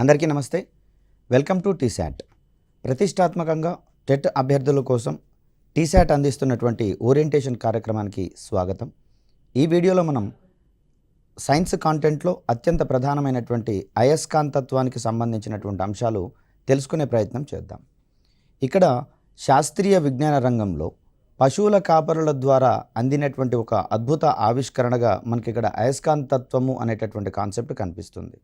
అందరికీ నమస్తే. Welcome to T-SAT. ప్రతిష్టాత్మకంగా టెట్ అభ్యర్థుల కోసం టీశాట్ అందిస్తున్నటువంటి ఓరియంటేషన్ కార్యక్రమానికి స్వాగతం. ఈ వీడియోలో మనం సైన్స్ కాంటెంట్లో అత్యంత ప్రధానమైనటువంటి అయస్కాంతత్వానికి సంబంధించినటువంటి అంశాలు తెలుసుకునే ప్రయత్నం చేద్దాం. ఇక్కడ శాస్త్రీయ విజ్ఞాన రంగంలో పశువుల కాపరుల ద్వారా అందినటువంటి ఒక అద్భుత ఆవిష్కరణగా మనకి ఇక్కడ అయస్కాంతత్వము అనేటటువంటి కాన్సెప్ట్ కనిపిస్తుంది.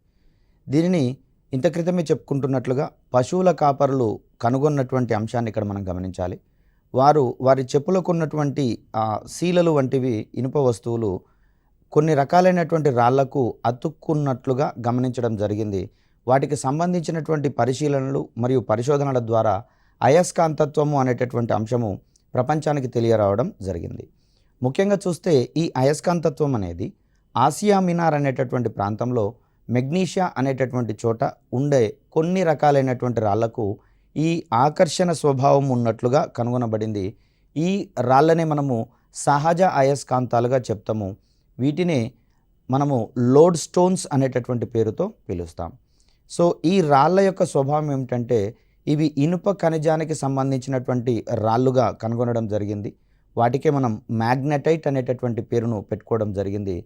దీనిని ఇంత క్రితమే చెప్పుకుంటున్నట్లుగా పశువుల కాపరులు కనుగొన్నటువంటి అంశాన్ని ఇక్కడ మనం గమనించాలి. వారి చెప్పులకు ఉన్నటువంటి శీలలు వంటివి ఇనుప వస్తువులు కొన్ని రకాలైనటువంటి రాళ్లకు అతుక్కున్నట్లుగా గమనించడం జరిగింది. వాటికి సంబంధించినటువంటి పరిశీలనలు మరియు పరిశోధనల ద్వారా అయస్కాంతత్వము అనేటటువంటి అంశము ప్రపంచానికి తెలియరావడం జరిగింది. ముఖ్యంగా చూస్తే ఈ అయస్కాంతత్వం అనేది ఆసియా మినార్ అనేటటువంటి ప్రాంతంలో మెగ్నీషియా అనేటటువంటి చోట ఉండే కొన్ని రకాలైనటువంటి రాళ్లకు ఈ ఆకర్షణ స్వభావం ఉన్నట్లుగా కనుగొనబడింది. ఈ రాళ్ళనే మనము సహజ అయస్కాంతాలుగా చెప్తాము. వీటినే మనము లోడ్ స్టోన్స్ అనేటటువంటి పేరుతో పిలుస్తాం. సో ఈ రాళ్ళ యొక్క స్వభావం ఏమిటంటే ఇవి ఇనుప ఖనిజానికి సంబంధించినటువంటి రాళ్ళుగా కనుగొనడం జరిగింది. వాటికే మనం మ్యాగ్నెటైట్ అనేటటువంటి పేరును పెట్టుకోవడం జరిగింది.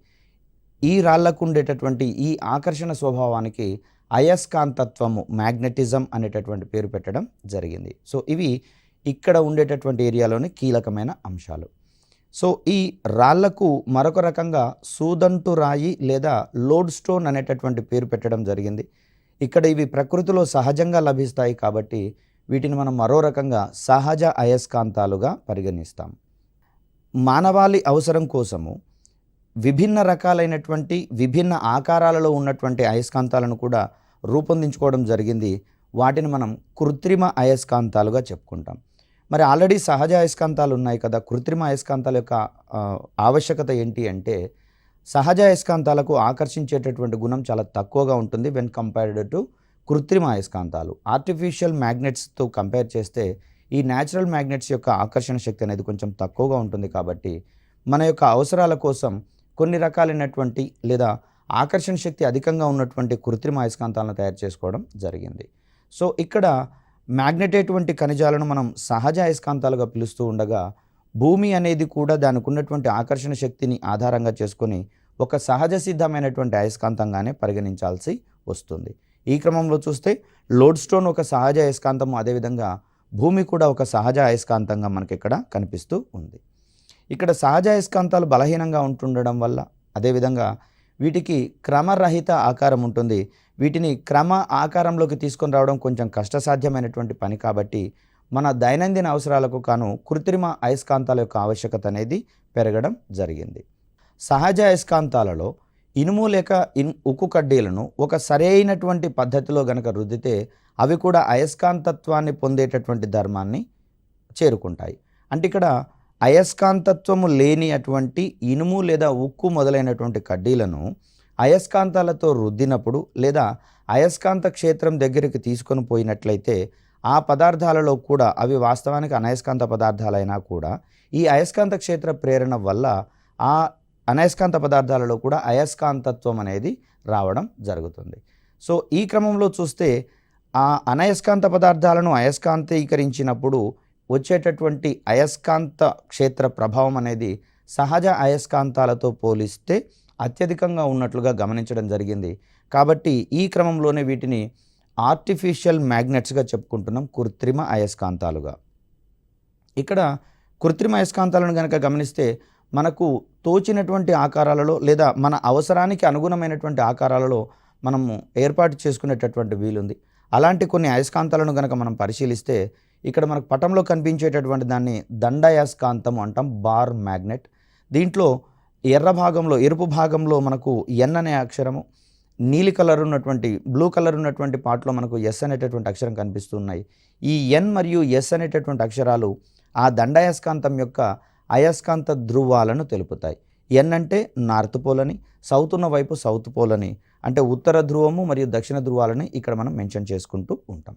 ఈ రాళ్లకు ఉండేటటువంటి ఈ ఆకర్షణ స్వభావానికి అయస్కాంతత్వము మ్యాగ్నెటిజం అనేటటువంటి పేరు పెట్టడం జరిగింది. సో ఇవి ఇక్కడ ఉండేటటువంటి ఏరియాలోని కీలకమైన అంశాలు. సో ఈ రాళ్లకు మరొక రకంగా సూదంటు రాయి లేదా లోడ్ స్టోన్ అనేటటువంటి పేరు పెట్టడం జరిగింది. ఇక్కడ ఇవి ప్రకృతిలో సహజంగా లభిస్తాయి కాబట్టి వీటిని మనం మరో రకంగా సహజ అయస్కాంతాలుగా పరిగణిస్తాం. మానవాళి అవసరం కోసము విభిన్న రకాలైనటువంటి విభిన్న ఆకారాలలో ఉన్నటువంటి అయస్కాంతాలను కూడా రూపొందించుకోవడం జరిగింది. వాటిని మనం కృత్రిమ అయస్కాంతాలుగా చెప్పుకుంటాం. మరి ఆల్రెడీ సహజ అయస్కాంతాలు ఉన్నాయి కదా, కృత్రిమ అయస్కాంతాల యొక్క ఆవశ్యకత ఏంటి అంటే సహజ అయస్కాంతాలకు ఆకర్షించేటటువంటి గుణం చాలా తక్కువగా ఉంటుంది వెన్ కంపేర్డ్ టు కృత్రిమ అయస్కాంతాలు. ఆర్టిఫిషియల్ మ్యాగ్నెట్స్తో కంపేర్ చేస్తే ఈ న్యాచురల్ మ్యాగ్నెట్స్ యొక్క ఆకర్షణ శక్తి అనేది కొంచెం తక్కువగా ఉంటుంది. కాబట్టి మన యొక్క అవసరాల కోసం కొన్ని రకాలైనటువంటి లేదా ఆకర్షణ శక్తి అధికంగా ఉన్నటువంటి కృత్రిమ అయస్కాంతాలను తయారు చేసుకోవడం జరిగింది. సో ఇక్కడ మ్యాగ్నెటైట్ వంటి ఖనిజాలను మనం సహజ అయస్కాంతాలుగా పిలుస్తూ ఉండగా భూమి అనేది కూడా దానికి ఉన్నటువంటి ఆకర్షణ శక్తిని ఆధారంగా చేసుకొని ఒక సహజ సిద్ధమైనటువంటి అయస్కాంతంగానే పరిగణించాల్సి వస్తుంది. ఈ క్రమంలో చూస్తే లోడ్ స్టోన్ ఒక సహజ అయస్కాంతము, అదేవిధంగా భూమి కూడా ఒక సహజ అయస్కాంతంగా మనకి ఇక్కడ కనిపిస్తూ ఉంది. ఇక్కడ సహజ అయస్కాంతాలు బలహీనంగా ఉంటుండడం వల్ల అదేవిధంగా వీటికి క్రమరహిత ఆకారం ఉంటుంది. వీటిని క్రమ ఆకారంలోకి తీసుకొని రావడం కొంచెం కష్టసాధ్యమైనటువంటి పని. కాబట్టి మన దైనందిన అవసరాలకు కాను కృత్రిమ అయస్కాంతాల యొక్క ఆవశ్యకత అనేది పెరగడం జరిగింది. సహజ అయస్కాంతాలలో ఇనుము లేక ఉక్కు కడ్డీలను ఒక సరైనటువంటి పద్ధతిలో గనక రుద్దితే అవి కూడా అయస్కాంతత్వాన్ని పొందేటటువంటి ధర్మాన్ని చేరుకుంటాయి. అంటే ఇక్కడ అయస్కాంతత్వము లేని అటువంటి ఇనుము లేదా ఉక్కు మొదలైనటువంటి కడ్డీలను అయస్కాంతాలతో రుద్దినప్పుడు లేదా అయస్కాంత క్షేత్రం దగ్గరికి తీసుకొని పోయినట్లయితే ఆ పదార్థాలలో కూడా అవి వాస్తవానికి అనయస్కాంత పదార్థాలైనా కూడా ఈ అయస్కాంత క్షేత్ర ప్రేరణ వల్ల ఆ అనయస్కాంత పదార్థాలలో కూడా అయస్కాంతత్వం అనేది రావడం జరుగుతుంది. సో ఈ క్రమంలో చూస్తే ఆ అనయస్కాంత పదార్థాలను అయస్కాంతీకరించినప్పుడు వచ్చేటటువంటి అయస్కాంత క్షేత్ర ప్రభావం అనేది సహజ అయస్కాంతాలతో పోలిస్తే అత్యధికంగా ఉన్నట్లుగా గమనించడం జరిగింది. కాబట్టి ఈ క్రమంలోనే వీటిని ఆర్టిఫిషియల్ మ్యాగ్నెట్స్గా చెప్పుకుంటున్నాం, కృత్రిమ అయస్కాంతాలుగా. ఇక్కడ కృత్రిమ అయస్కాంతాలను కనుక గమనిస్తే మనకు తోచినటువంటి ఆకారాలలో లేదా మన అవసరానికి అనుగుణమైనటువంటి ఆకారాలలో మనము ఏర్పాటు చేసుకునేటటువంటి వీలుంది. అలాంటి కొన్ని అయస్కాంతాలను కనుక మనం పరిశీలిస్తే ఇక్కడ మనకు పటంలో కనిపించేటటువంటి దాన్ని దండయస్కాంతం అంటాం, బార్ మ్యాగ్నెట్. దీంట్లో ఎరుపు భాగంలో మనకు ఎన్ అనే అక్షరము, నీలి కలర్ ఉన్నటువంటి బ్లూ కలర్ ఉన్నటువంటి పార్ట్లో మనకు ఎస్ అనేటటువంటి అక్షరం కనిపిస్తున్నాయి. ఈ ఎన్ మరియు ఎస్ అనేటటువంటి అక్షరాలు ఆ దండయస్కాంతం యొక్క అయస్కాంత ధ్రువాలను తెలుపుతాయి. ఎన్ అంటే నార్త్ పోల్ అని, సౌత్ ఉన్న వైపు సౌత్ పోల్ అని, అంటే ఉత్తర ధ్రువము మరియు దక్షిణ ధ్రువాలని ఇక్కడ మనం మెన్షన్ చేసుకుంటూ ఉంటాం.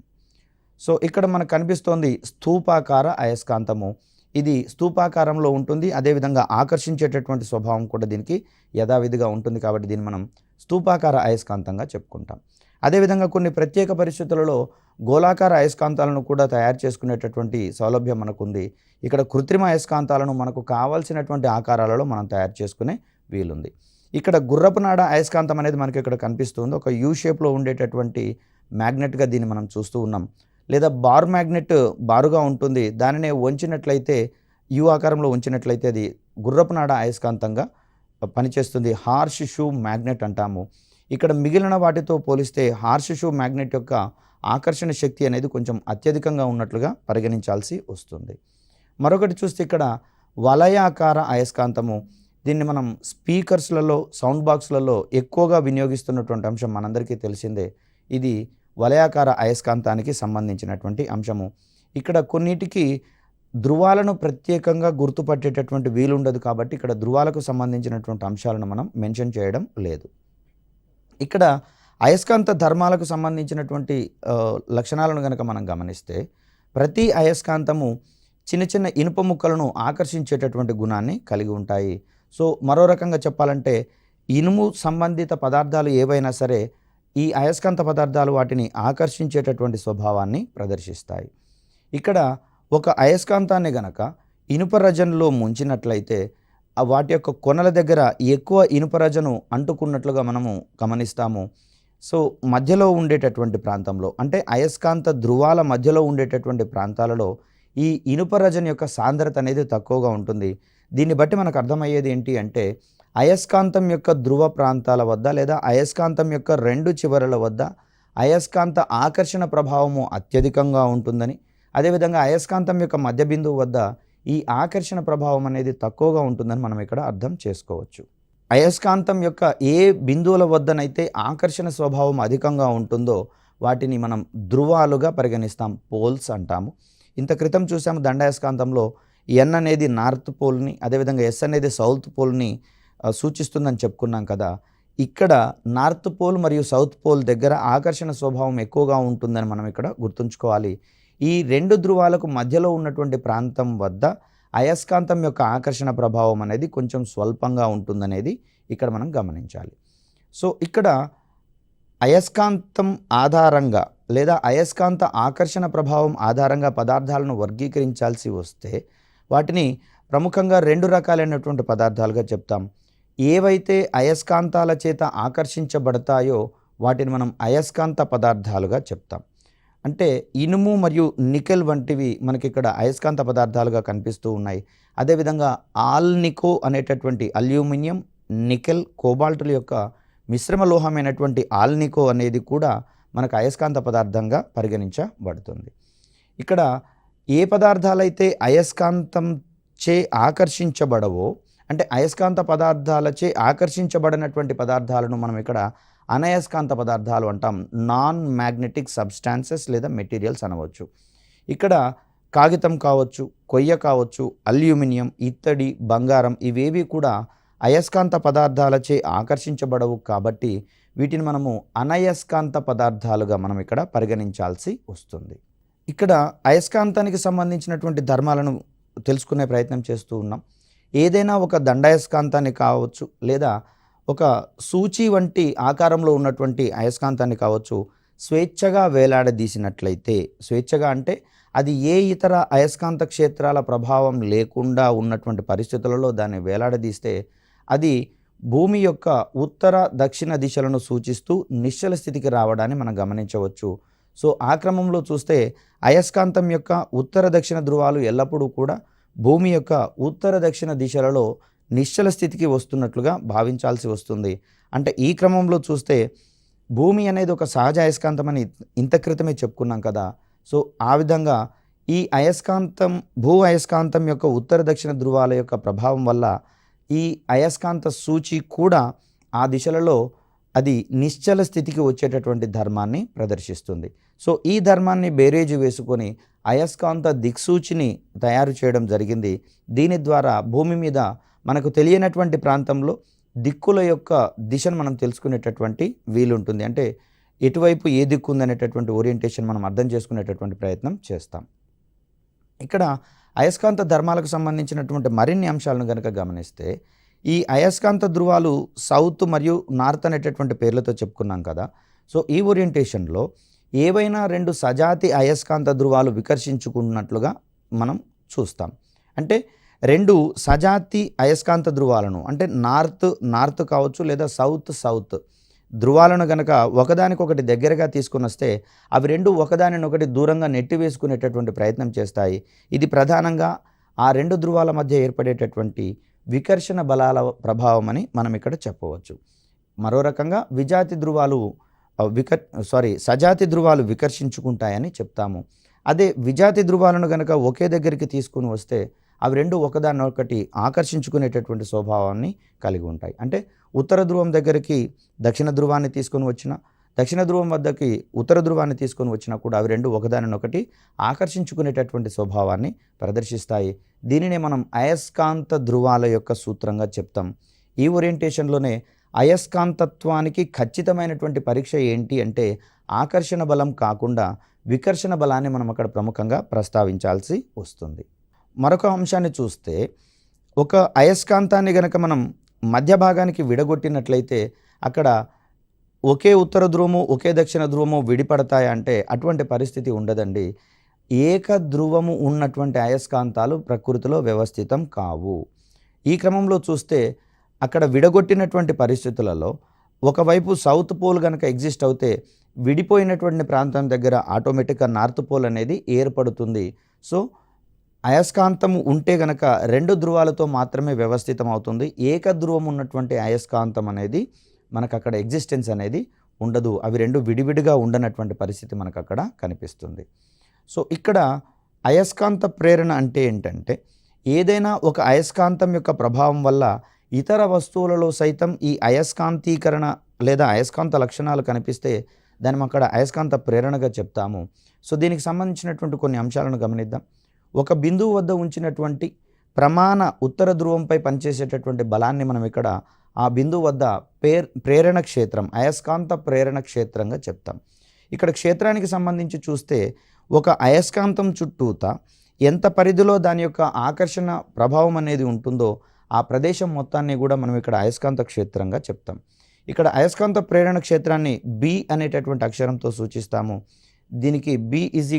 సో ఇక్కడ మనకు కనిపిస్తోంది స్థూపాకార అయస్కాంతము. ఇది స్థూపాకారంలో ఉంటుంది, అదేవిధంగా ఆకర్షించేటటువంటి స్వభావం కూడా దీనికి యథావిధిగా ఉంటుంది. కాబట్టి దీన్ని మనం స్థూపాకార అయస్కాంతంగా చెప్పుకుంటాం. అదేవిధంగా కొన్ని ప్రత్యేక పరిస్థితులలో గోళాకార అయస్కాంతాలను కూడా తయారు చేసుకునేటటువంటి సౌలభ్యం మనకుంది. ఇక్కడ కృత్రిమ అయస్కాంతాలను మనకు కావాల్సినటువంటి ఆకారాలలో మనం తయారు చేసుకునే వీలుంది. ఇక్కడ గుర్రపు నాడ అయస్కాంతం అనేది మనకి ఇక్కడ కనిపిస్తుంది. ఒక యూ షేప్లో ఉండేటటువంటి మ్యాగ్నెట్గా దీన్ని మనం చూస్తూ ఉన్నాం. లేదా బార్ మ్యాగ్నెట్ బారుగా ఉంటుంది, దానినే వంచినట్లయితే యూ ఆకారంలో ఉంచినట్లయితే అది గుర్రపు నాడ అయస్కాంతంగా పనిచేస్తుంది. హార్ష్ షూ మ్యాగ్నెట్ అంటాము. ఇక్కడ మిగిలిన వాటితో పోలిస్తే హార్ష్ షూ మ్యాగ్నెట్ యొక్క ఆకర్షణ శక్తి అనేది కొంచెం అత్యధికంగా ఉన్నట్లుగా పరిగణించాల్సి వస్తుంది. మరొకటి చూస్తే ఇక్కడ వలయాకార అయస్కాంతము, దీన్ని మనం స్పీకర్స్లలో, సౌండ్ బాక్స్లలో ఎక్కువగా వినియోగిస్తున్నటువంటి అంశం మనందరికీ తెలిసిందే. ఇది వలయాకార అయస్కాంతానికి సంబంధించినటువంటి అంశము. ఇక్కడ కొన్నిటికి ధృవాలను ప్రత్యేకంగా గుర్తుపట్టేటటువంటి వీలుండదు కాబట్టి ఇక్కడ ధృవాలకు సంబంధించినటువంటి అంశాలను మనం మెన్షన్ చేయడం లేదు. ఇక్కడ అయస్కాంత ధర్మాలకు సంబంధించినటువంటి లక్షణాలను కనుక మనం గమనిస్తే ప్రతి అయస్కాంతము చిన్న చిన్న ఇనుప ముక్కలను ఆకర్షించేటటువంటి గుణాన్ని కలిగి ఉంటాయి. సో మరో రకంగా చెప్పాలంటే ఇనుము సంబంధిత పదార్థాలు ఏవైనా సరే ఈ అయస్కాంత పదార్థాలు వాటిని ఆకర్షించేటటువంటి స్వభావాన్ని ప్రదర్శిస్తాయి. ఇక్కడ ఒక అయస్కాంతాన్ని గనక ఇనుప రజనులో ముంచినట్లయితే వాటి యొక్క కొనల దగ్గర ఎక్కువ ఇనుప రజను అంటుకున్నట్లుగా మనము గమనిస్తాము. సో మధ్యలో ఉండేటటువంటి ప్రాంతంలో, అంటే అయస్కాంత ధృవాల మధ్యలో ఉండేటటువంటి ప్రాంతాలలో ఈ ఇనుప రజన్ యొక్క సాంద్రత అనేది తక్కువగా ఉంటుంది. దీన్ని బట్టి మనకు అర్థమయ్యేది ఏంటి అంటే అయస్కాంతం యొక్క ధృవ ప్రాంతాల వద్ద లేదా అయస్కాంతం యొక్క రెండు చివరల వద్ద అయస్కాంత ఆకర్షణ ప్రభావము అత్యధికంగా ఉంటుందని, అదేవిధంగా అయస్కాంతం యొక్క మధ్య బిందువు వద్ద ఈ ఆకర్షణ ప్రభావం అనేది తక్కువగా ఉంటుందని మనం ఇక్కడ అర్థం చేసుకోవచ్చు. అయస్కాంతం యొక్క ఏ బిందువుల వద్దనైతే ఆకర్షణ స్వభావం అధికంగా ఉంటుందో వాటిని మనం ధృవాలుగా పరిగణిస్తాం, పోల్స్ అంటాము. ఇంత క్రితం చూసాము దండాయస్కాంతంలో ఎన్ అనేది నార్త్ పోల్ని, అదేవిధంగా ఎస్ అనేది సౌత్ పోల్ని సూచిస్తుందని చెప్పుకున్నాం కదా. ఇక్కడ నార్త్ పోల్ మరియు సౌత్ పోల్ దగ్గర ఆకర్షణ స్వభావం ఎక్కువగా ఉంటుందని మనం ఇక్కడ గుర్తుంచుకోవాలి. ఈ రెండు ధృవాలకు మధ్యలో ఉన్నటువంటి ప్రాంతం వద్ద అయస్కాంతం యొక్క ఆకర్షణ ప్రభావం అనేది కొంచెం స్వల్పంగా ఉంటుందనేది ఇక్కడ మనం గమనించాలి. సో ఇక్కడ అయస్కాంతం ఆధారంగా లేదా అయస్కాంత ఆకర్షణ ప్రభావం ఆధారంగా పదార్థాలను వర్గీకరించాల్సి వస్తే వాటిని ప్రముఖంగా రెండు రకాలైనటువంటి పదార్థాలుగా చెప్తాం. ఏవైతే అయస్కాంతాల చేత ఆకర్షించబడతాయో వాటిని మనం అయస్కాంత పదార్థాలుగా చెప్తాం. అంటే ఇనుము మరియు నికెల్ వంటివి మనకి ఇక్కడ అయస్కాంత పదార్థాలుగా కనిపిస్తూ ఉన్నాయి. అదేవిధంగా ఆల్నికో అనేటటువంటి అల్యూమినియం, నికెల్, కోబాల్టుల యొక్క మిశ్రమ లోహమైనటువంటి ఆల్నికో అనేది కూడా మనకు అయస్కాంత పదార్థంగా పరిగణించబడుతుంది. ఇక్కడ ఏ పదార్థాలైతే అయస్కాంతం చే ఆకర్షించబడవో, అంటే అయస్కాంత పదార్థాలచే ఆకర్షించబడినటువంటి పదార్థాలను మనం ఇక్కడ అనయస్కాంత పదార్థాలు అంటాం. నాన్ మ్యాగ్నెటిక్ సబ్స్టాన్సెస్ లేదా మెటీరియల్స్ అనవచ్చు. ఇక్కడ కాగితం కావచ్చు, కొయ్య కావచ్చు, అల్యూమినియం, ఇత్తడి, బంగారం ఇవేవి కూడా అయస్కాంత పదార్థాలచే ఆకర్షించబడవు కాబట్టి వీటిని మనము అనయస్కాంత పదార్థాలుగా మనం ఇక్కడ పరిగణించాల్సి వస్తుంది. ఇక్కడ అయస్కాంతానికి సంబంధించినటువంటి ధర్మాలను తెలుసుకునే ప్రయత్నం చేస్తూ ఉన్నాం. ఏదైనా ఒక దండాయస్కాంతాన్ని కావచ్చు లేదా ఒక సూచి వంటి ఆకారంలో ఉన్నటువంటి అయస్కాంతాన్ని కావచ్చు స్వేచ్ఛగా వేలాడదీసినట్లయితే, స్వేచ్ఛగా అంటే అది ఏ ఇతర అయస్కాంత క్షేత్రాల ప్రభావం లేకుండా ఉన్నటువంటి పరిస్థితులలో దాన్ని వేలాడదీస్తే అది భూమి యొక్క ఉత్తర దక్షిణ దిశలను సూచిస్తూ నిశ్చల స్థితికి రావడాన్ని మనం గమనించవచ్చు. సో ఆ క్రమంలో చూస్తే అయస్కాంతం యొక్క ఉత్తర దక్షిణ ధృవాలు ఎల్లప్పుడూ కూడా భూమి యొక్క ఉత్తర దక్షిణ దిశలలో నిశ్చల స్థితికి వస్తున్నట్లుగా భావించాల్సి వస్తుంది. అంటే ఈ క్రమంలో చూస్తే భూమి అనేది ఒక సహజ అయస్కాంతం అని ఇంత క్రితమే చెప్పుకున్నాం కదా. సో ఆ విధంగా ఈ అయస్కాంతం, భూ అయస్కాంతం యొక్క ఉత్తర దక్షిణ ధృవాల యొక్క ప్రభావం వల్ల ఈ అయస్కాంత సూచి కూడా ఆ దిశలలో అది నిశ్చల స్థితికి వచ్చేటటువంటి ధర్మాన్ని ప్రదర్శిస్తుంది. సో ఈ ధర్మాన్ని బేరేజు వేసుకొని అయస్కాంత దిక్సూచిని తయారు చేయడం జరిగింది. దీని ద్వారా భూమి మీద మనకు తెలియనటువంటి ప్రాంతంలో దిక్కుల యొక్క దిశను మనం తెలుసుకునేటటువంటి వీలుంటుంది. అంటే ఎటువైపు ఏ దిక్కు ఉందనేటటువంటి ఓరియంటేషన్ మనం అర్థం చేసుకునేటటువంటి ప్రయత్నం చేస్తాం. ఇక్కడ అయస్కాంత ధర్మాలకు సంబంధించినటువంటి మరిన్ని అంశాలను కనుక గమనిస్తే ఈ అయస్కాంత ధృవాలు సౌత్ మరియు నార్త్ అనేటటువంటి పేర్లతో చెప్పుకున్నాం కదా. సో ఈ ఓరియంటేషన్లో ఏవైనా 2 సజాతి అయస్కాంత ధృవాలు వికర్షించుకున్నట్లుగా మనం చూస్తాం. అంటే 2 సజాతి అయస్కాంత ధృవాలను అంటే నార్త్ కావచ్చు లేదా సౌత్ ధృవాలను గనక ఒకదానికొకటి దగ్గరగా తీసుకుని వస్తే అవి 2 ఒకదానినొకటి దూరంగా నెట్టివేసుకునేటటువంటి ప్రయత్నం చేస్తాయి. ఇది ప్రధానంగా ఆ 2 ధృవాల మధ్య ఏర్పడేటటువంటి వికర్షణ బలాల ప్రభావం అని మనం ఇక్కడ చెప్పవచ్చు. మరో రకంగా సజాతి ధృవాలు వికర్షించుకుంటాయని చెప్తాము. అదే విజాతి ధృవాలను గనక ఒకే దగ్గరికి తీసుకుని వస్తే అవి 2 ఒకదాన్నొకటి ఆకర్షించుకునేటటువంటి స్వభావాన్ని కలిగి ఉంటాయి. అంటే ఉత్తర ధ్రువం దగ్గరికి దక్షిణ ధ్రువాన్ని తీసుకొని వచ్చినా, దక్షిణ ధ్రువం వద్దకి ఉత్తర ధ్రువాన్ని తీసుకొని వచ్చినా కూడా అవి 2 ఒకదానినొకటి ఆకర్షించుకునేటటువంటి స్వభావాన్ని ప్రదర్శిస్తాయి. దీనినే మనం అయస్కాంత ధృవాల యొక్క సూత్రంగా చెప్తాం. ఈ ఓరియంటేషన్లోనే అయస్కాంతత్వానికి ఖచ్చితమైనటువంటి పరీక్ష ఏంటి అంటే ఆకర్షణ బలం కాకుండా వికర్షణ బలాన్ని మనం అక్కడ ప్రముఖంగా ప్రస్తావించాల్సి వస్తుంది. మరొక అంశాన్ని చూస్తే ఒక అయస్కాంతాన్ని గనక మనం మధ్య భాగానికి విడగొట్టినట్లయితే అక్కడ ఒకే ఉత్తర ధ్రువము ఒకే దక్షిణ ధ్రువము విడిపడతాయి అంటే అటువంటి పరిస్థితి ఉండదండి. ఏక ధ్రువము ఉన్నటువంటి అయస్కాంతాలు ప్రకృతిలో వ్యవస్థితం కావు. ఈ క్రమంలో చూస్తే అక్కడ విడగొట్టినటువంటి పరిస్థితులలో ఒకవైపు సౌత్ పోల్ కనుక ఎగ్జిస్ట్ అవుతే విడిపోయినటువంటి ప్రాంతం దగ్గర ఆటోమేటిక్గా నార్త్ పోల్ అనేది ఏర్పడుతుంది. సో అయస్కాంతము ఉంటే గనక 2 ధ్రువాలతో మాత్రమే వ్యవస్థితం అవుతుంది. ఏక ధ్రువం ఉన్నటువంటి అయస్కాంతం అనేది మనకు అక్కడ ఎగ్జిస్టెన్స్ అనేది ఉండదు. అవి 2 విడివిడిగా ఉండనటువంటి పరిస్థితి మనకు అక్కడ కనిపిస్తుంది. సో ఇక్కడ అయస్కాంత ప్రేరణ అంటే ఏంటంటే ఏదైనా ఒక అయస్కాంతం యొక్క ప్రభావం వల్ల ఇతర వస్తువులలో సైతం ఈ అయస్కాంతీకరణ లేదా అయస్కాంత లక్షణాలు కనిపిస్తే దాన్ని అక్కడ అయస్కాంత ప్రేరణగా చెప్తాము. సో దీనికి సంబంధించినటువంటి కొన్ని అంశాలను గమనిద్దాం. ఒక బిందువు వద్ద ఉంచినటువంటి ప్రమాణ ఉత్తర ధ్రువంపై పనిచేసేటటువంటి బలాన్ని మనం ఇక్కడ ఆ బిందువు వద్ద ప్రేరణ క్షేత్రం అయస్కాంత ప్రేరణ క్షేత్రంగా చెప్తాం. ఇక్కడ క్షేత్రానికి సంబంధించి చూస్తే ఒక అయస్కాంతం చుట్టూత ఎంత పరిధిలో దాని యొక్క ఆకర్షణ ప్రభావం అనేది ఉంటుందో ఆ ప్రదేశం మొత్తాన్ని కూడా మనం ఇక్కడ అయస్కాంత క్షేత్రంగా చెప్తాం. ఇక్కడ అయస్కాంత ప్రేరణ క్షేత్రాన్ని బి అనేటటువంటి అక్షరంతో సూచిస్తాము. దీనికి B =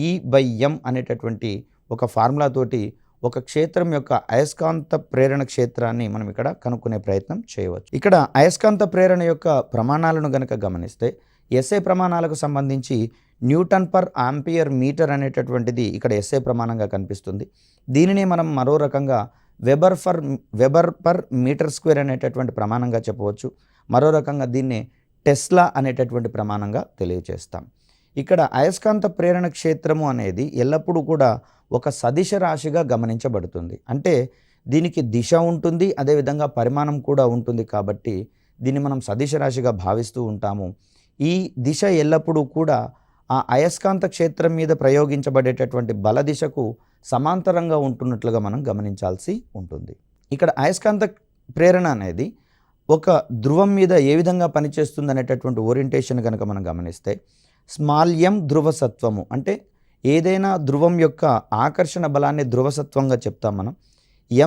E/m అనేటటువంటి ఒక ఫార్ములా తోటి ఒక క్షేత్రం యొక్క అయస్కాంత ప్రేరణ క్షేత్రాన్ని మనం ఇక్కడ కనుక్కునే ప్రయత్నం చేయవచ్చు. ఇక్కడ అయస్కాంత ప్రేరణ యొక్క ప్రమాణాలను గనక గమనిస్తే SI ప్రమాణాలకు సంబంధించి Nm/A అనేటటువంటిది ఇక్కడ SI ప్రమాణంగా కనిపిస్తుంది. దీనినే మనం మరో రకంగా వెబర్/మీటర్² అనేటటువంటి ప్రమాణంగా చెప్పవచ్చు. మరో రకంగా దీన్నే టెస్లా అనేటటువంటి ప్రమాణంగా తెలియజేస్తాం. ఇక్కడ అయస్కాంత ప్రేరణ క్షేత్రము అనేది ఎల్లప్పుడూ కూడా ఒక సదిశ రాశిగా గమనించబడుతుంది. అంటే దీనికి దిశ ఉంటుంది, అదేవిధంగా పరిమాణం కూడా ఉంటుంది. కాబట్టి దీన్ని మనం సదిశ రాశిగా భావిస్తూ ఉంటాము. ఈ దిశ ఎల్లప్పుడూ కూడా ఆ అయస్కాంత క్షేత్రం మీద ప్రయోగించబడేటటువంటి బల దిశకు సమాంతరంగా ఉంటున్నట్లుగా మనం గమనించాల్సి ఉంటుంది. ఇక్కడ అయస్కాంత ప్రేరణ అనేది ఒక ధ్రువం మీద ఏ విధంగా పనిచేస్తుంది అనేటటువంటి ఓరియంటేషన్ కనుక మనం గమనిస్తే m ధ్రువసత్వము అంటే ఏదైనా ధ్రువం యొక్క ఆకర్షణ బలాన్ని ధ్రువసత్వంగా చెప్తాం మనం.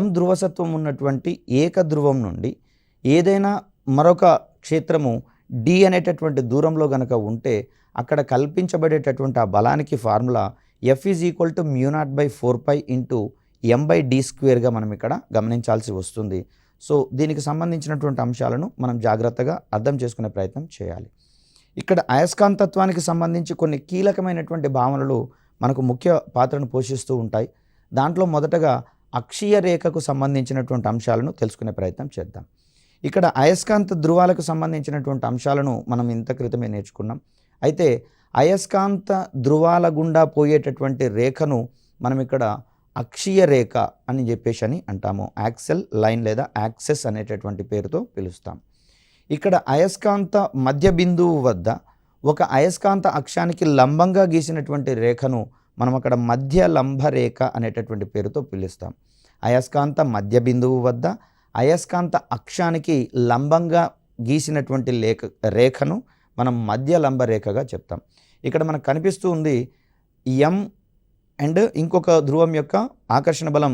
m ధ్రువసత్వం ఉన్నటువంటి ఏక ధ్రువం నుండి ఏదైనా మరొక క్షేత్రము D అనేటటువంటి దూరంలో గనక ఉంటే అక్కడ కల్పించబడేటటువంటి ఆ బలానికి ఫార్ములా F = μ0/4π × m/d² మనం ఇక్కడ గమనించాల్సి వస్తుంది. సో దీనికి సంబంధించినటువంటి అంశాలను మనం జాగ్రత్తగా అర్థం చేసుకునే ప్రయత్నం చేయాలి. ఇక్కడ అయస్కాంతత్వానికి సంబంధించి కొన్ని కీలకమైనటువంటి భావనలు మనకు ముఖ్య పాత్రను పోషిస్తూ ఉంటాయి. దాంట్లో మొదటగా అక్షీయ రేఖకు సంబంధించినటువంటి అంశాలను తెలుసుకునే ప్రయత్నం చేద్దాం. ఇక్కడ అయస్కాంత ధృవాలకు సంబంధించినటువంటి అంశాలను మనం ఇంత క్రితమే నేర్చుకున్నాం. అయితే అయస్కాంత ధృవాల గుండా పోయేటటువంటి రేఖను మనం ఇక్కడ అక్షీయ రేఖ అని చెప్పేసి అంటాము. యాక్సెల్ లైన్ లేదా యాక్సెస్ అనేటటువంటి పేరుతో పిలుస్తాం. ఇక్కడ అయస్కాంత మధ్య బిందువు వద్ద ఒక అయస్కాంత అక్షానికి లంబంగా గీసినటువంటి రేఖను మనం అక్కడ మధ్య లంబ రేఖ అనేటటువంటి పేరుతో పిలుస్తాం. అయస్కాంత మధ్య బిందువు వద్ద అయస్కాంత అక్షానికి లంబంగా గీసినటువంటి రేఖను మనం మధ్య లంబ రేఖగా చెప్తాం. ఇక్కడ మనకు కనిపిస్తూ ఉంది M అండ్ ఇంకొక ధ్రువం యొక్క ఆకర్షణ బలం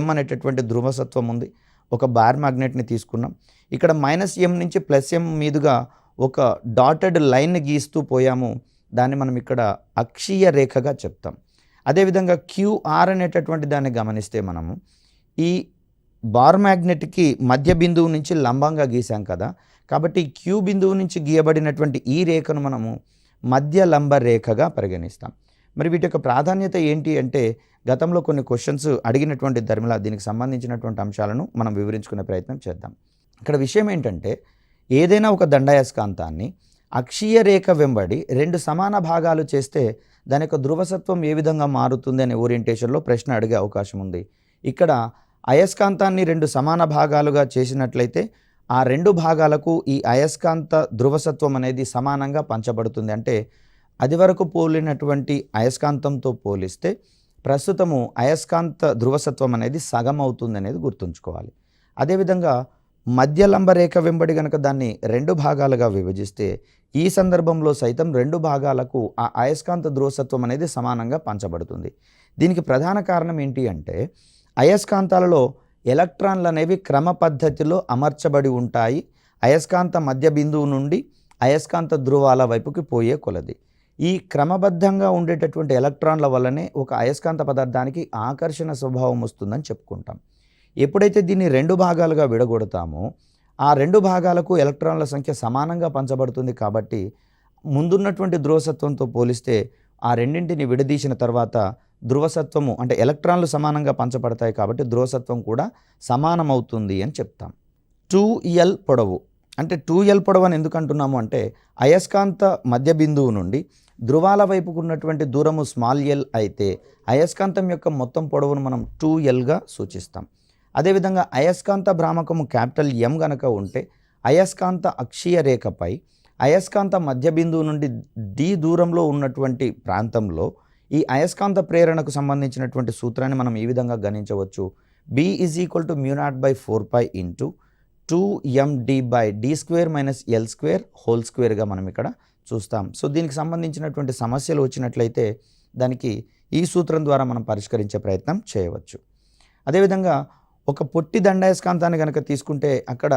m అనేటటువంటి ధ్రువసత్వం ఉంది. ఒక బార్ మ్యాగ్నెట్ని తీసుకున్నాం. ఇక్కడ -m నుంచి +m మీదుగా ఒక డాటెడ్ లైన్ గీస్తూ పోయాము, దాన్ని మనం ఇక్కడ అక్షీయ రేఖగా చెప్తాం. అదేవిధంగా క్యూఆర్ అనేటటువంటి దాన్ని గమనిస్తే మనము ఈ బార్ మ్యాగ్నెట్కి మధ్య బిందువు నుంచి లంబంగా గీసాం కదా, కాబట్టి క్యూ బిందువు నుంచి గీయబడినటువంటి ఈ రేఖను మనము మధ్య లంబ రేఖగా పరిగణిస్తాం. మరి వీటి యొక్క ప్రాధాన్యత ఏంటి అంటే, గతంలో కొన్ని క్వశ్చన్స్ అడిగినటువంటి ధర్మిలా దీనికి సంబంధించినటువంటి అంశాలను మనం వివరించుకునే ప్రయత్నం చేద్దాం. ఇక్కడ విషయం ఏంటంటే, ఏదైనా ఒక దండాయస్కాంతాన్ని అక్షీయ రేఖ వెంబడి 2 సమాన భాగాలు చేస్తే దాని యొక్క ధ్రువసత్వం ఏ విధంగా మారుతుంది అనే ఓరియంటేషన్లో ప్రశ్న అడిగే అవకాశం ఉంది. ఇక్కడ అయస్కాంతాన్ని 2 సమాన భాగాలుగా చేసినట్లయితే ఆ 2 భాగాలకు ఈ అయస్కాంత ధ్రువసత్వం అనేది సమానంగా పంచబడుతుంది. అంటే అది వరకు పోలినటువంటి అయస్కాంతంతో పోలిస్తే ప్రస్తుతము అయస్కాంత ధ్రువసత్వం అనేది సగం అవుతుంది అనేది గుర్తుంచుకోవాలి. అదేవిధంగా మధ్య లంబరేఖ వెంబడి కనుక దాన్ని 2 భాగాలుగా విభజిస్తే ఈ సందర్భంలో సైతం 2 భాగాలకు ఆ అయస్కాంత ధ్రువసత్వం అనేది సమానంగా పంచబడుతుంది. దీనికి ప్రధాన కారణం ఏంటి అంటే, అయస్కాంతాలలో ఎలక్ట్రాన్లు అనేవి క్రమ పద్ధతిలో అమర్చబడి ఉంటాయి, అయస్కాంత మధ్య బిందువు నుండి అయస్కాంత ధ్రువాల వైపుకి పోయే కొలది. ఈ క్రమబద్ధంగా ఉండేటటువంటి ఎలక్ట్రాన్ల వల్లనే ఒక అయస్కాంత పదార్థానికి ఆకర్షణ స్వభావం వస్తుందని చెప్పుకుంటాం. ఎప్పుడైతే దీన్ని 2 భాగాలుగా విడగొడతామో ఆ 2 భాగాలకు ఎలక్ట్రాన్ల సంఖ్య సమానంగా పంచబడుతుంది. కాబట్టి ముందున్నటువంటి ధ్రువసత్వంతో పోలిస్తే ఆ రెండింటిని విడదీసిన తర్వాత ధ్రువసత్వము అంటే ఎలక్ట్రాన్లు సమానంగా పంచబడతాయి కాబట్టి ధ్రువసత్వం కూడా సమానమవుతుంది అని చెప్తాం. 2L పొడవు అంటే 2L పొడవు అని ఎందుకు అంటున్నాము అంటే, అయస్కాంత మధ్య బిందువు నుండి ధ్రువాల వైపుకు ఉన్నటువంటి దూరము స్మాల్ ఎల్ అయితే అయస్కాంతం యొక్క మొత్తం పొడవును మనం 2Lగా సూచిస్తాం. అదేవిధంగా అయస్కాంత భ్రామకము క్యాపిటల్ M గనక ఉంటే అయస్కాంత అక్షీయ రేఖపై అయస్కాంత మధ్య బిందువు నుండి D దూరంలో ఉన్నటువంటి ప్రాంతంలో ఈ అయస్కాంత ప్రేరణకు సంబంధించినటువంటి సూత్రాన్ని మనం ఈ విధంగా గణించవచ్చు. B = μ0/4π × 2md/d² - L² మనం ఇక్కడ చూస్తాం. సో దీనికి సంబంధించినటువంటి సమస్యలు వచ్చినట్లయితే దానికి ఈ సూత్రం ద్వారా మనం పరిష్కరించే ప్రయత్నం చేయవచ్చు. అదేవిధంగా ఒక పొట్టి దండాయస్కాంతాన్ని కనుక తీసుకుంటే అక్కడ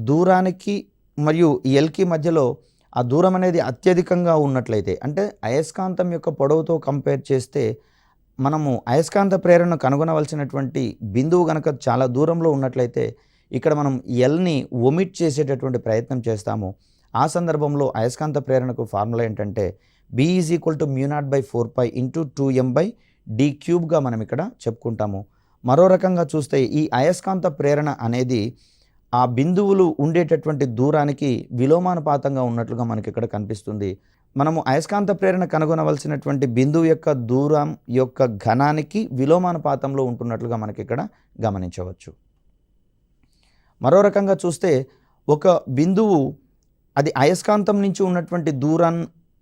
దూరానికి మరియు ఎల్కి మధ్యలో ఆ దూరం అనేది అత్యధికంగా ఉన్నట్లయితే, అంటే అయస్కాంతం యొక్క పొడవుతో కంపేర్ చేస్తే మనము అయస్కాంత ప్రేరణను కనుగొనవలసినటువంటి బిందువు కనుక చాలా దూరంలో ఉన్నట్లయితే ఇక్కడ మనం ఎల్ని ఒమిట్ చేసేటటువంటి ప్రయత్నం చేస్తాము. ఆ సందర్భంలో అయస్కాంత ప్రేరణకు ఫార్ములా ఏంటంటే B = μ0/4π × 2m/d³ మనం ఇక్కడ చెప్పుకుంటాము. మరో రకంగా చూస్తే ఈ అయస్కాంత ప్రేరణ అనేది ఆ బిందువులు ఉండేటటువంటి దూరానికి విలోమానుపాతంగా ఉన్నట్లుగా మనకి ఇక్కడ కనిపిస్తుంది. మనము అయస్కాంత ప్రేరణ కనుగొనవలసినటువంటి బిందువు యొక్క దూరం యొక్క ఘనానికి విలోమానుపాతంలో ఉంటున్నట్లుగా మనకి ఇక్కడ గమనించవచ్చు. మరో రకంగా చూస్తే ఒక బిందువు అది అయస్కాంతం నుంచి ఉన్నటువంటి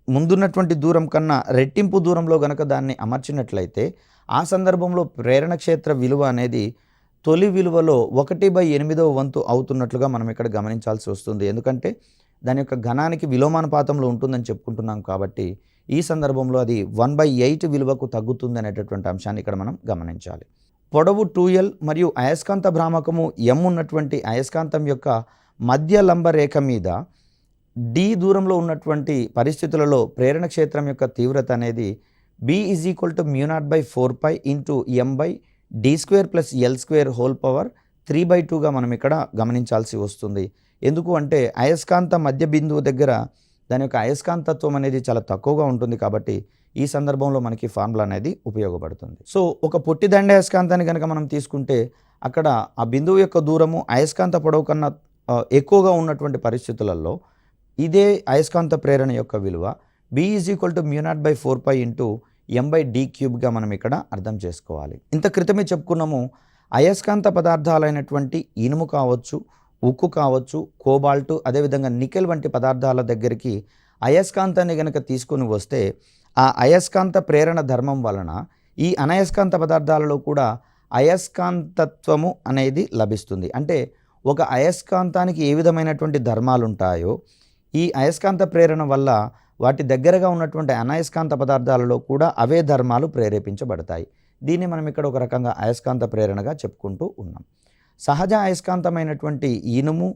ముందున్నటువంటి దూరం కన్నా రెట్టింపు దూరంలో గనక దాన్ని అమర్చినట్లయితే ఆ సందర్భంలో ప్రేరణ క్షేత్ర విలువ అనేది తొలి విలువలో 1/8వ వంతు అవుతున్నట్లుగా మనం ఇక్కడ గమనించాల్సి వస్తుంది. ఎందుకంటే దాని యొక్క ఘనానికి విలోమానుపాతంలో ఉంటుందని చెప్పుకుంటున్నాం కాబట్టి ఈ సందర్భంలో అది 1/8 విలువకు తగ్గుతుంది అనేటటువంటి అంశాన్ని ఇక్కడ మనం గమనించాలి. పొడవు 2L మరియు అయస్కాంత భ్రామకము M ఉన్నటువంటి అయస్కాంతం యొక్క మధ్య లంబ రేఖ మీద D దూరంలో ఉన్నటువంటి పరిస్థితులలో ప్రేరణ క్షేత్రం యొక్క తీవ్రత అనేది B = μ0/4π × m/d² + L² మనం ఇక్కడ గమనించాల్సి వస్తుంది. ఎందుకు అంటే అయస్కాంత మధ్య బిందువు దగ్గర దాని యొక్క అయస్కాంతత్వం అనేది చాలా తక్కువగా ఉంటుంది కాబట్టి ఈ సందర్భంలో మనకి ఫార్ములా అనేది ఉపయోగపడుతుంది. సో ఒక పొట్టి దండాయస్కాంతాన్ని కనుక మనం తీసుకుంటే అక్కడ ఆ బిందువు యొక్క దూరము అయస్కాంత పొడవు కన్నా ఎక్కువగా ఉన్నటువంటి పరిస్థితులలో ఇదే అయస్కాంత ప్రేరణ యొక్క విలువ B = μ0/4π × m/d³ మనం ఇక్కడ అర్థం చేసుకోవాలి. ఇంత క్రితమే చెప్పుకున్నాము, అయస్కాంత పదార్థాలైనటువంటి ఇనుము కావచ్చు, ఉక్కు కావచ్చు, కోబాల్ట్, అదేవిధంగా నికెల్ వంటి పదార్థాల దగ్గరికి అయస్కాంతాన్ని కనుక తీసుకొని వస్తే ఆ అయస్కాంత ప్రేరణ ధర్మం వలన ఈ అనయస్కాంత పదార్థాలలో కూడా అయస్కాంతత్వము అనేది లభిస్తుంది. అంటే ఒక అయస్కాంతానికి ఏ విధమైనటువంటి ధర్మాలు ఉంటాయో ఈ అయస్కాంత ప్రేరణ వల్ల వాటి దగ్గరగా ఉన్నటువంటి అనయస్కాంత పదార్థాలలో కూడా అవే ధర్మాలు ప్రేరేపించబడతాయి. దీన్ని మనం ఇక్కడ ఒక రకంగా అయస్కాంత ప్రేరణగా చెప్పుకుంటూ ఉన్నాం. సహజ అయస్కాంతమైనటువంటి ఇనుము,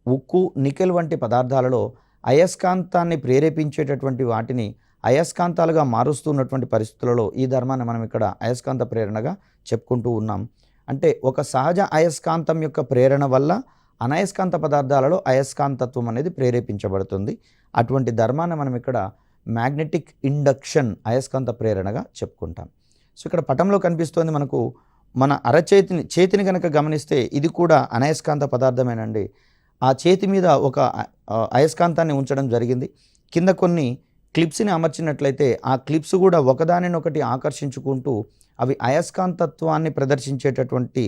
ఉక్కు, నికెల్ వంటి పదార్థాలలో అయస్కాంతాన్ని ప్రేరేపించేటటువంటి వాటిని అయస్కాంతాలుగా మారుస్తున్నటువంటి పరిస్థితులలో ఈ ధర్మాన్ని మనం ఇక్కడ అయస్కాంత ప్రేరణగా చెప్పుకుంటూ ఉన్నాం. అంటే ఒక సహజ అయస్కాంతం యొక్క ప్రేరణ వల్ల అనయస్కాంత పదార్థాలలో అయస్కాంతత్వం అనేది ప్రేరేపించబడుతుంది. అటువంటి ధర్మాన్ని మనం ఇక్కడ మ్యాగ్నెటిక్ ఇండక్షన్ అయస్కాంత ప్రేరణగా చెప్పుకుంటాం. సో ఇక్కడ పటంలో కనిపిస్తోంది మనకు మన చేతిని కనుక గమనిస్తే ఇది కూడా అనయస్కాంత పదార్థమేనండి. ఆ చేతి మీద ఒక అయస్కాంతాన్ని ఉంచడం జరిగింది. కింద కొన్ని క్లిప్స్ని అమర్చినట్లయితే ఆ క్లిప్స్ కూడా ఒకదానినొకటి ఆకర్షించుకుంటూ అవి అయస్కాంతత్వాన్ని ప్రదర్శించేటటువంటి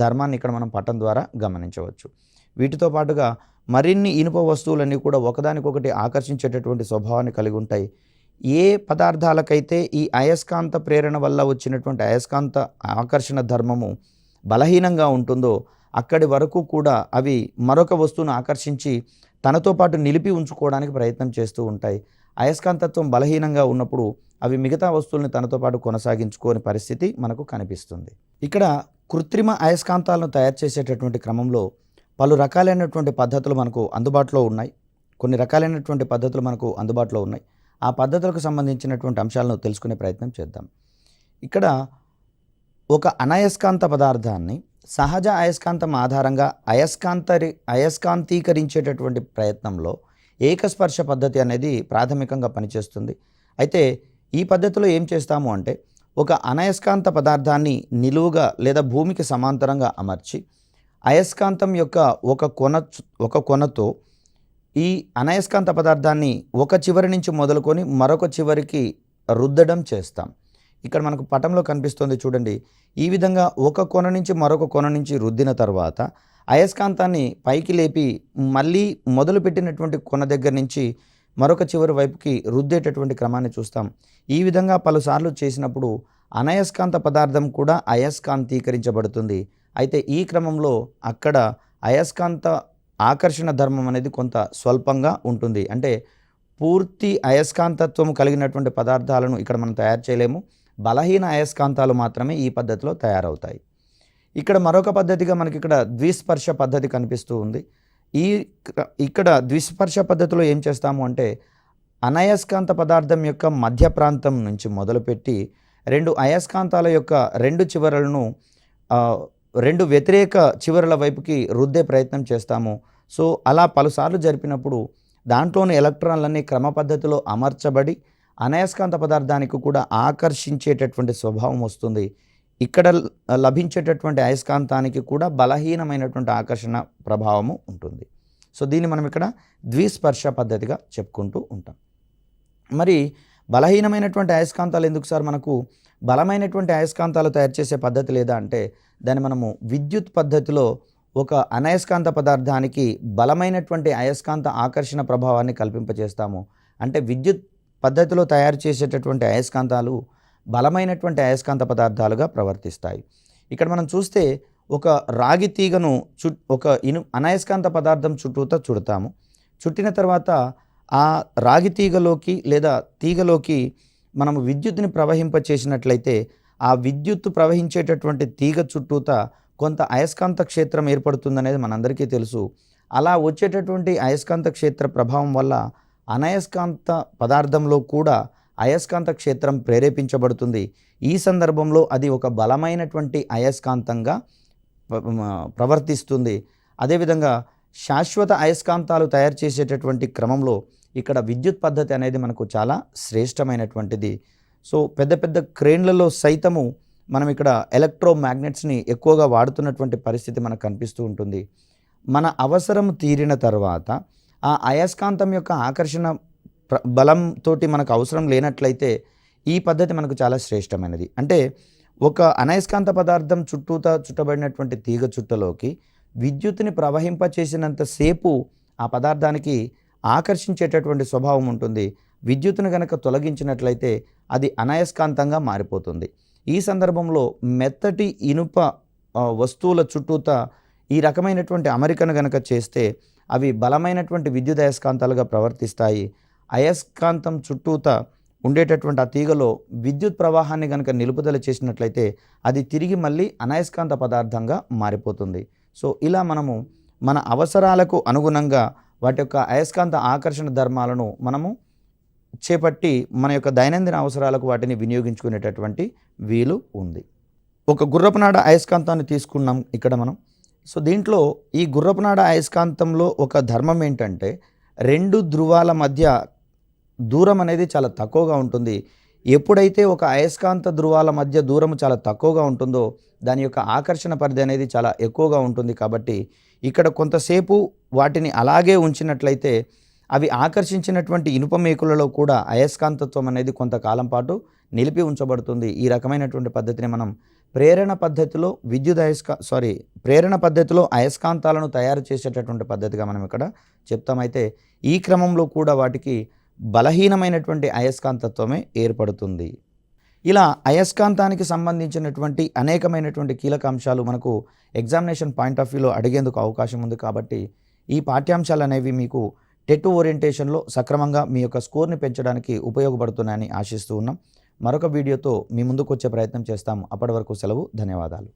ధర్మాన్ని ఇక్కడ మనం పటం ద్వారా గమనించవచ్చు. వీటితో పాటుగా మరిన్ని ఇనుప వస్తువులన్నీ కూడా ఒకదానికొకటి ఆకర్షించేటటువంటి స్వభావాన్ని కలిగి ఉంటాయి. ఏ పదార్థాలకైతే ఈ అయస్కాంత ప్రేరణ వల్ల వచ్చినటువంటి అయస్కాంత ఆకర్షణ ధర్మము బలహీనంగా ఉంటుందో అక్కడి వరకు కూడా అవి మరొక వస్తువును ఆకర్షించి తనతో పాటు నిలిపి ఉంచుకోవడానికి ప్రయత్నం చేస్తూ ఉంటాయి. అయస్కాంతత్వం బలహీనంగా ఉన్నప్పుడు అవి మిగతా వస్తువుల్ని తనతో పాటు కొనసాగించుకోని పరిస్థితి మనకు కనిపిస్తుంది. ఇక్కడ కృత్రిమ అయస్కాంతాలను తయారు చేసేటటువంటి క్రమంలో పలు రకాలైనటువంటి పద్ధతులు మనకు అందుబాటులో ఉన్నాయి. కొన్ని రకాలైనటువంటి పద్ధతులు మనకు అందుబాటులో ఉన్నాయి. ఆ పద్ధతులకు సంబంధించినటువంటి అంశాలను తెలుసుకునే ప్రయత్నం చేద్దాం. ఇక్కడ ఒక అనయస్కాంత పదార్థాన్ని సహజ అయస్కాంతం ఆధారంగా అయస్కాంతీకరించేటటువంటి ప్రయత్నంలో ఏకస్పర్శ పద్ధతి అనేది ప్రాథమికంగా పనిచేస్తుంది. అయితే ఈ పద్ధతిలో ఏం చేస్తాము అంటే ఒక అనయస్కాంత పదార్థాన్ని నిలువుగా లేదా భూమికి సమాంతరంగా అమర్చి అయస్కాంతం యొక్క ఒక కొనతో ఈ అనయస్కాంత పదార్థాన్ని ఒక చివరి నుంచి మొదలుకొని మరొక చివరికి రుద్దడం చేస్తాం. ఇక్కడ మనకు పటంలో కనిపిస్తుంది చూడండి. ఈ విధంగా ఒక కొన నుంచి మరొక కొన నుంచి రుద్దిన తర్వాత అయస్కాంతాన్ని పైకి లేపి మళ్ళీ మొదలుపెట్టినటువంటి కొన దగ్గర నుంచి మరొక చివరి వైపుకి రుద్దేటటువంటి క్రమాన్ని చూస్తాం. ఈ విధంగా పలుసార్లు చేసినప్పుడు అనయస్కాంత పదార్థం కూడా అయస్కాంతీకరించబడుతుంది. అయితే ఈ క్రమంలో అక్కడ అయస్కాంత ఆకర్షణ ధర్మం అనేది కొంత స్వల్పంగా ఉంటుంది. అంటే పూర్తి అయస్కాంతత్వం కలిగినటువంటి పదార్థాలను ఇక్కడ మనం తయారు చేయలేము. బలహీన అయస్కాంతాలు మాత్రమే ఈ పద్ధతిలో తయారవుతాయి. ఇక్కడ మరొక పద్ధతిగా మనకి ఇక్కడ ద్విస్పర్శ పద్ధతి కనిపిస్తూ ఉంది. ఇక్కడ ద్విస్పర్శ పద్ధతిలో ఏం చేస్తాము అంటే అనయస్కాంత పదార్థం యొక్క మధ్య ప్రాంతం నుంచి మొదలుపెట్టి రెండు అయస్కాంతాల యొక్క రెండు చివరలను రెండు వ్యతిరేక చివరల వైపుకి రుద్దే ప్రయత్నం చేస్తాము. సో అలా పలుసార్లు జరిపినప్పుడు దాంట్లోని ఎలక్ట్రాన్లన్నీ క్రమ పద్ధతిలో అమర్చబడి అనయస్కాంత పదార్థానికి కూడా ఆకర్షించేటటువంటి స్వభావం వస్తుంది. ఇక్కడ లభించేటటువంటి అయస్కాంతానికి కూడా బలహీనమైనటువంటి ఆకర్షణ ప్రభావము ఉంటుంది. సో దీన్ని మనం ఇక్కడ ద్విస్పర్శ పద్ధతిగా చెప్పుకుంటూ ఉంటాం. మరి బలహీనమైనటువంటి అయస్కాంతాలు ఎందుకు సార్ మనకు బలమైనటువంటి అయస్కాంతాలు తయారు చేసే పద్ధతి లేదా అంటే దాన్ని మనము విద్యుత్ పద్ధతిలో ఒక అనయస్కాంత పదార్థానికి బలమైనటువంటి అయస్కాంత ఆకర్షణ ప్రభావాన్ని కల్పింపజేస్తాము. అంటే విద్యుత్ పద్ధతిలో తయారు చేసేటటువంటి అయస్కాంతాలు బలమైనటువంటి అయస్కాంత పదార్థాలుగా ప్రవర్తిస్తాయి. ఇక్కడ మనం చూస్తే ఒక రాగి తీగను ఒక అనయస్కాంత పదార్థం చుట్టూతా చుడతాము. చుట్టిన తర్వాత ఆ రాగి తీగలోకి లేదా తీగలోకి మనము విద్యుత్తుని ప్రవహింపచేసినట్లయితే ఆ విద్యుత్తు ప్రవహించేటటువంటి తీగ చుట్టూతా కొంత అయస్కాంత క్షేత్రం ఏర్పడుతుందనేది మనందరికీ తెలుసు. అలా వచ్చేటటువంటి అయస్కాంత క్షేత్ర ప్రభావం వల్ల అనయస్కాంత పదార్థంలో కూడా అయస్కాంత క్షేత్రం ప్రేరేపించబడుతుంది. ఈ సందర్భంలో అది ఒక బలమైనటువంటి అయస్కాంతంగా ప్రవర్తిస్తుంది. అదేవిధంగా శాశ్వత అయస్కాంతాలు తయారు చేసేటటువంటి క్రమంలో ఇక్కడ విద్యుత్ పద్ధతి అనేది మనకు చాలా శ్రేష్టమైనటువంటిది. సో పెద్ద పెద్ద క్రేన్లలో సైతము మనం ఇక్కడ ఎలక్ట్రోమాగ్నెట్స్ని ఎక్కువగా వాడుతున్నటువంటి పరిస్థితి మనకు కనిపిస్తూ ఉంటుంది. మన అవసరం తీరిన తర్వాత ఆ అయస్కాంతం యొక్క ఆకర్షణ బలంతో మనకు అవసరం లేనట్లయితే ఈ పద్ధతి మనకు చాలా శ్రేష్టమైనది. అంటే ఒక అనయస్కాంత పదార్థం చుట్టూతా చుట్టబడినటువంటి తీగ చుట్టలోకి విద్యుత్తుని ప్రవహింపచేసినంతసేపు ఆ పదార్థానికి ఆకర్షించేటటువంటి స్వభావం ఉంటుంది. విద్యుత్తును కనుక తొలగించినట్లయితే అది అనయస్కాంతంగా మారిపోతుంది. ఈ సందర్భంలో మెత్తటి ఇనుప వస్తువుల చుట్టూతా ఈ రకమైనటువంటి అమరికను కనుక చేస్తే అవి బలమైనటువంటి విద్యుత్ అయస్కాంతాలుగా ప్రవర్తిస్తాయి. అయస్కాంతం చుట్టూతా ఉండేటటువంటి ఆ తీగలో విద్యుత్ ప్రవాహాన్ని కనుక నిలుపుదల చేసినట్లయితే అది తిరిగి మళ్ళీ అనయస్కాంత పదార్థంగా మారిపోతుంది. సో ఇలా మనము మన అవసరాలకు అనుగుణంగా వాటి యొక్క అయస్కాంత ఆకర్షణ ధర్మాలను మనము చేపట్టి మన యొక్క దైనందిన అవసరాలకు వాటిని వినియోగించుకునేటటువంటి వీలు ఉంది. ఒక గుర్రపునాడ అయస్కాంతాన్ని తీసుకున్నాం ఇక్కడ మనం. సో దీంట్లో ఈ గుర్రపునాడ అయస్కాంతంలో ఒక ధర్మం ఏంటంటే 2 ధ్రువాల మధ్య దూరం అనేది చాలా తక్కువగా ఉంటుంది. ఎప్పుడైతే ఒక అయస్కాంత ధ్రువాల మధ్య దూరం చాలా తక్కువగా ఉంటుందో దాని యొక్క ఆకర్షణ పరిధి అనేది చాలా ఎక్కువగా ఉంటుంది. కాబట్టి ఇక్కడ కొంతసేపు వాటిని అలాగే ఉంచినట్లయితే అవి ఆకర్షించినటువంటి ఇనుప మేకులలో కూడా అయస్కాంతత్వం అనేది కొంతకాలం పాటు నిలిపి ఉంచబడుతుంది. ఈ రకమైనటువంటి పద్ధతిని మనం ప్రేరణ పద్ధతిలో ప్రేరణ పద్ధతిలో అయస్కాంతాలను తయారు చేసేటటువంటి పద్ధతిగా మనం ఇక్కడ చెప్తామైతే ఈ క్రమంలో కూడా వాటికి బలహీనమైనటువంటి అయస్కాంతత్వమే ఏర్పడుతుంది. ఇలా అయస్కాంతానికి సంబంధించినటువంటి అనేకమైనటువంటి కీలక అంశాలు మనకు ఎగ్జామినేషన్ పాయింట్ ఆఫ్ వ్యూలో అడిగేందుకు అవకాశం ఉంది. కాబట్టి ఈ పాఠ్యాంశాలు అనేవి మీకు టెట్ ఓరియంటేషన్లో సక్రమంగా మీ యొక్క స్కోర్ని పెంచడానికి ఉపయోగపడుతున్నాయని ఆశిస్తూ ఉన్నాం. మరొక వీడియోతో మీ ముందుకు వచ్చే ప్రయత్నం చేస్తాం. అప్పటి వరకు సెలవు. ధన్యవాదాలు.